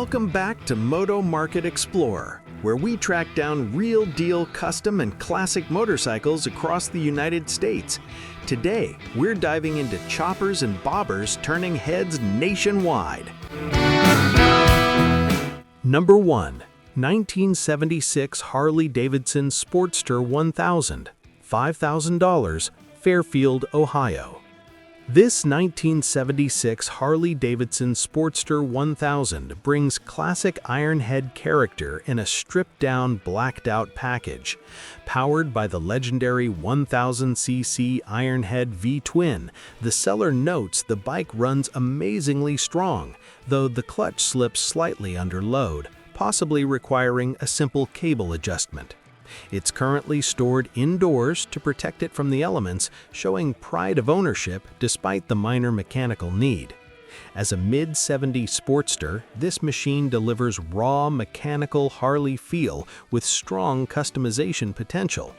Welcome back to Moto Market Explorer, where we track down real-deal custom and classic motorcycles across the United States. Today, we're diving into choppers and bobbers turning heads nationwide. Number 1. 1976 Harley-Davidson Sportster 1000, $5,000, Fairfield, Ohio. This 1976 Harley-Davidson Sportster 1000 brings classic Ironhead character in a stripped-down, blacked-out package. Powered by the legendary 1000cc Ironhead V-twin, the seller notes the bike runs amazingly strong, though the clutch slips slightly under load, possibly requiring a simple cable adjustment. It's currently stored indoors to protect it from the elements, showing pride of ownership despite the minor mechanical need. As a mid-70s Sportster, this machine delivers raw mechanical Harley feel with strong customization potential.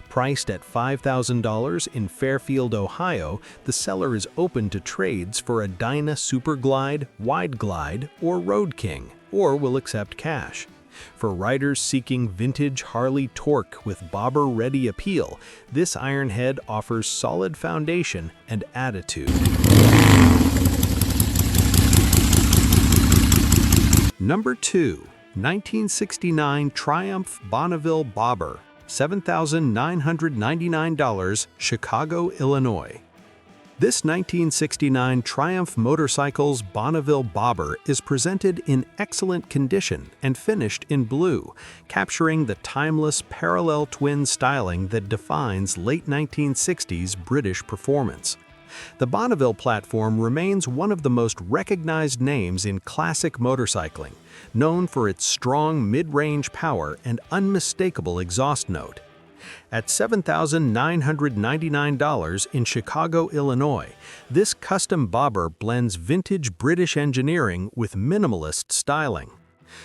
Priced at $5,000 in Fairfield, Ohio, the seller is open to trades for a Dyna Super Glide, Wide Glide, or Road King, or will accept cash. For riders seeking vintage Harley torque with bobber-ready appeal, this Ironhead offers solid foundation and attitude. Number 2. 1969 Triumph Bonneville Bobber, $7,999, Chicago, Illinois. This 1969 Triumph Motorcycles Bonneville Bobber is presented in excellent condition and finished in blue, capturing the timeless parallel twin styling that defines late 1960s British performance. The Bonneville platform remains one of the most recognized names in classic motorcycling, known for its strong mid-range power and unmistakable exhaust note. At $7,999 in Chicago, Illinois, this custom bobber blends vintage British engineering with minimalist styling.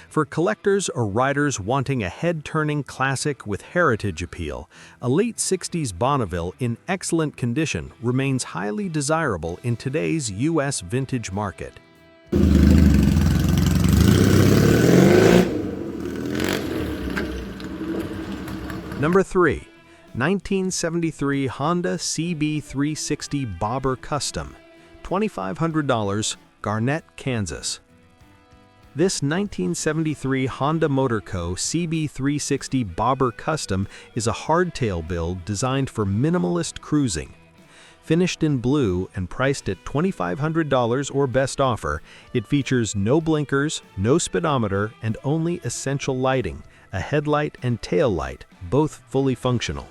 For collectors or riders wanting a head-turning classic with heritage appeal, a late 60s Bonneville in excellent condition remains highly desirable in today's U.S. vintage market. Number 3. 1973 Honda CB360 Bobber Custom, $2,500, Garnett, Kansas. This 1973 Honda Motor Co. CB360 Bobber Custom is a hardtail build designed for minimalist cruising. Finished in blue and priced at $2,500 or best offer, it features no blinkers, no speedometer, and only essential lighting, a headlight and tail light, both fully functional.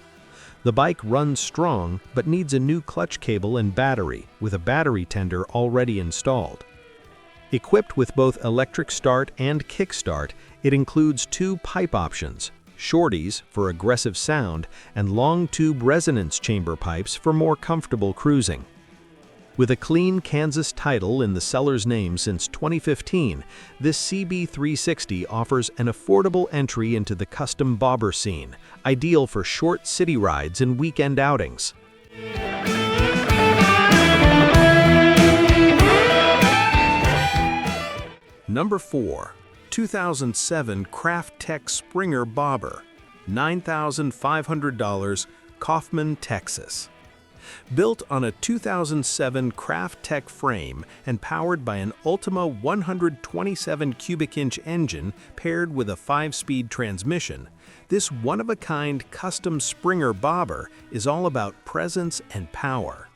The bike runs strong but needs a new clutch cable and battery, with a battery tender already installed. Equipped with both electric start and kickstart, it includes 2 pipe options, shorties for aggressive sound and long tube resonance chamber pipes for more comfortable cruising. With a clean Kansas title in the seller's name since 2015, this CB360 offers an affordable entry into the custom bobber scene, ideal for short city rides and weekend outings. Number 4. 2007 Crafttech Springer Bobber, $9,500, Kaufman, Texas. Built on a 2007 Crafttech frame and powered by an Ultima 127 cubic inch engine paired with a 5-speed transmission, this one-of-a-kind custom Springer Bobber is all about presence and power.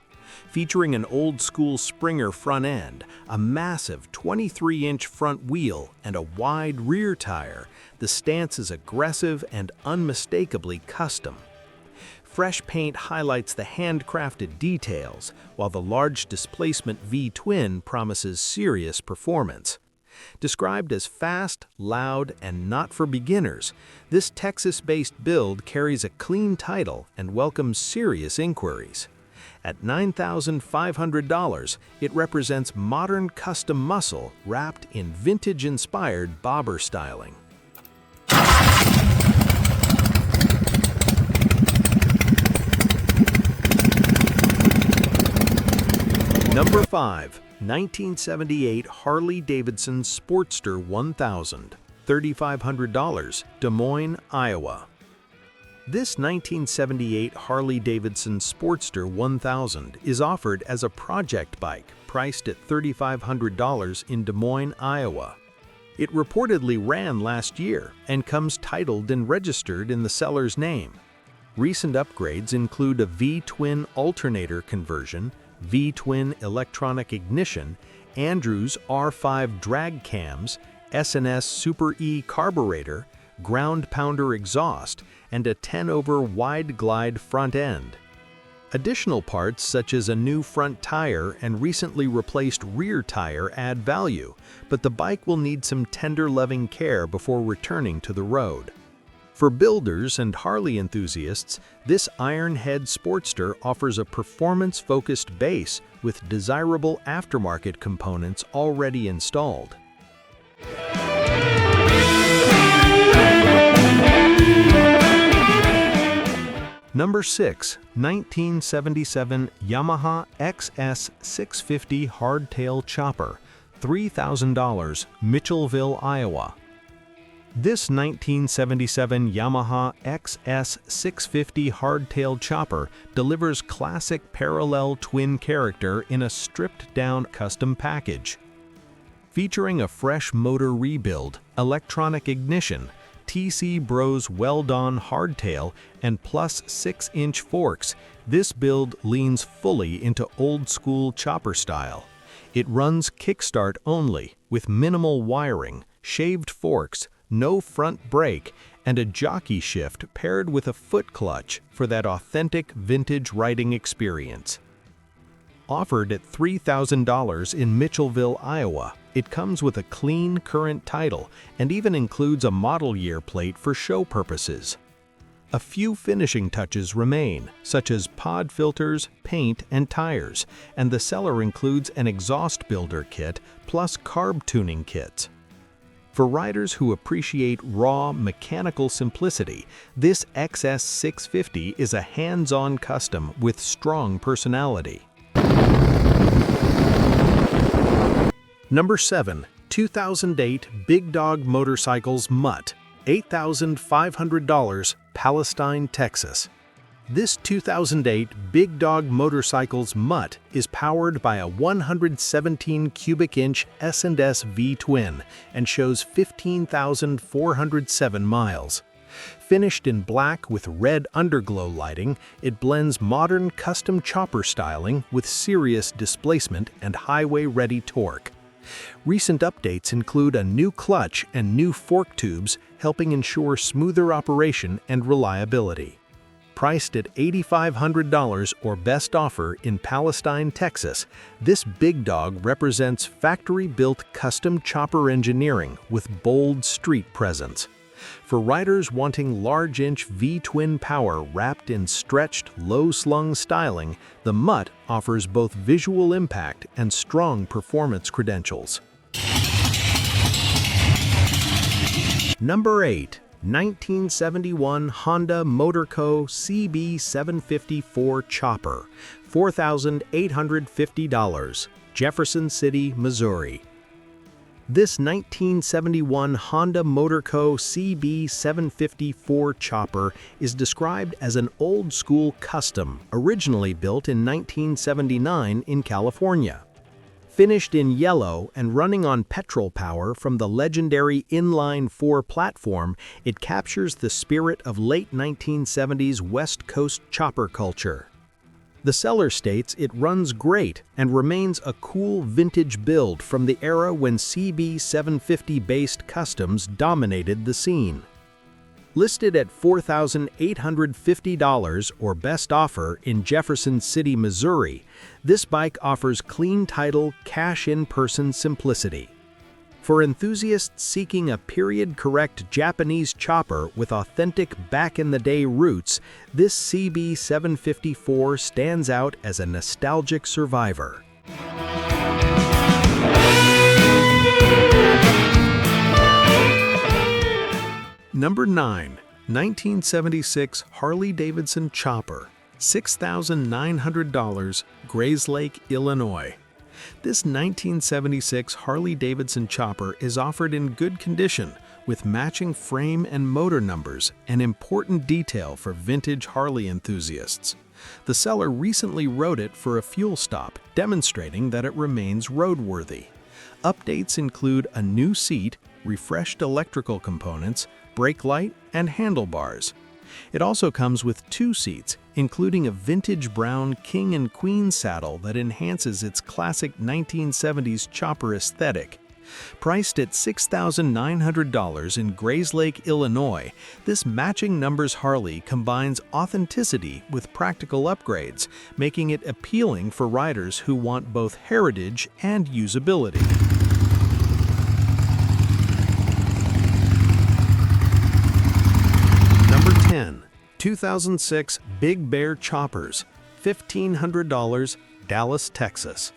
Featuring an old-school Springer front end, a massive 23-inch front wheel, and a wide rear tire, the stance is aggressive and unmistakably custom. Fresh paint highlights the handcrafted details, while the large displacement V-twin promises serious performance. Described as fast, loud, and not for beginners, this Texas-based build carries a clean title and welcomes serious inquiries. At $9,500, it represents modern custom muscle wrapped in vintage-inspired bobber styling. Number 5. 1978 Harley-Davidson Sportster 1000, $3,500, Des Moines, Iowa. This 1978 Harley-Davidson Sportster 1000 is offered as a project bike priced at $3,500 in Des Moines, Iowa. It reportedly ran last year and comes titled and registered in the seller's name. Recent upgrades include a V-twin alternator conversion, V-twin electronic ignition, Andrews R5 drag cams, S&S Super E carburetor, ground pounder exhaust, and a 10-over wide glide front end. Additional parts such as a new front tire and recently replaced rear tire add value, but the bike will need some tender loving care before returning to the road. For builders and Harley enthusiasts, this Ironhead Sportster offers a performance-focused base with desirable aftermarket components already installed. Number 6. 1977 Yamaha XS650 Hardtail Chopper, $3,000, Mitchellville, Iowa. This 1977 Yamaha XS650 Hardtail Chopper delivers classic parallel twin character in a stripped-down custom package. Featuring a fresh motor rebuild, electronic ignition, TC Bros Weldon hardtail, and plus 6-inch forks, this build leans fully into old-school chopper style. It runs kickstart only, with minimal wiring, shaved forks, no front brake, and a jockey shift paired with a foot clutch for that authentic vintage riding experience. Offered at $3,000 in Mitchellville, Iowa, it comes with a clean current title and even includes a model year plate for show purposes. A few finishing touches remain, such as pod filters, paint, and tires, and the seller includes an exhaust builder kit plus carb tuning kits. For riders who appreciate raw, mechanical simplicity, this XS650 is a hands-on custom with strong personality. Number 7. 2008 Big Dog Motorcycles Mutt, $8,500, Palestine, Texas. This 2008 Big Dog Motorcycles Mutt is powered by a 117 cubic inch S&S V-twin and shows 15,407 miles. Finished in black with red underglow lighting, it blends modern custom chopper styling with serious displacement and highway-ready torque. Recent updates include a new clutch and new fork tubes, helping ensure smoother operation and reliability. Priced at $8,500 or best offer in Palestine, Texas, this big dog represents factory-built custom chopper engineering with bold street presence. For riders wanting large-inch V-twin power wrapped in stretched, low-slung styling, the Mutt offers both visual impact and strong performance credentials. Number 8. 1971 Honda Motor Co. CB750 Chopper, $4,850, Jefferson City, Missouri. This 1971 Honda Motor Co. CB750 Chopper is described as an old-school custom, originally built in 1979 in California. Finished in yellow and running on petrol power from the legendary Inline-4 platform, it captures the spirit of late 1970s West Coast chopper culture. The seller states it runs great and remains a cool vintage build from the era when CB750-based customs dominated the scene. Listed at $4,850 or best offer in Jefferson City, Missouri, this bike offers clean title, cash-in-person simplicity. For enthusiasts seeking a period-correct Japanese chopper with authentic back-in-the-day roots, this CB750 stands out as a nostalgic survivor. Number 9. 1976 Harley-Davidson Chopper, $6,900, Grayslake, Illinois. This 1976 Harley-Davidson chopper is offered in good condition with matching frame and motor numbers, an important detail for vintage Harley enthusiasts. The seller recently wrote it for a fuel stop, demonstrating that it remains roadworthy. Updates include a new seat, refreshed electrical components, brake light, and handlebars. It also comes with 2 seats, including a vintage brown king and queen saddle that enhances its classic 1970s chopper aesthetic. Priced at $6,900 in Grayslake, Illinois, this matching numbers Harley combines authenticity with practical upgrades, making it appealing for riders who want both heritage and usability. Number 10. 2006 Big Bear Choppers, $1,500, Dallas, Texas.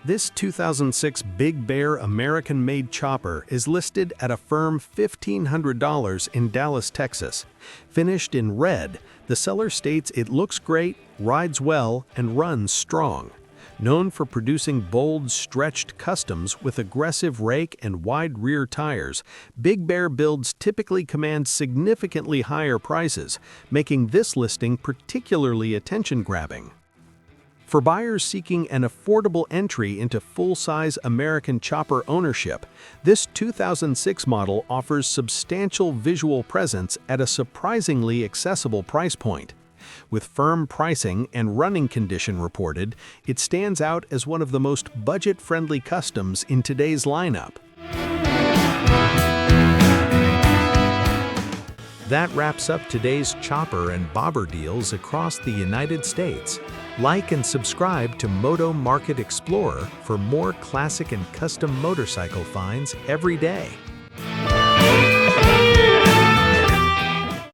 This 2006 Big Bear American-made chopper is listed at a firm $1,500 in Dallas, Texas. Finished in red, the seller states it looks great, rides well, and runs strong. Known for producing bold, stretched customs with aggressive rake and wide rear tires, Big Bear builds typically command significantly higher prices, making this listing particularly attention-grabbing. For buyers seeking an affordable entry into full-size American chopper ownership, this 2006 model offers substantial visual presence at a surprisingly accessible price point. With firm pricing and running condition reported, it stands out as one of the most budget-friendly customs in today's lineup. That wraps up today's chopper and bobber deals across the United States. Like and subscribe to Moto Market Explorer for more classic and custom motorcycle finds every day.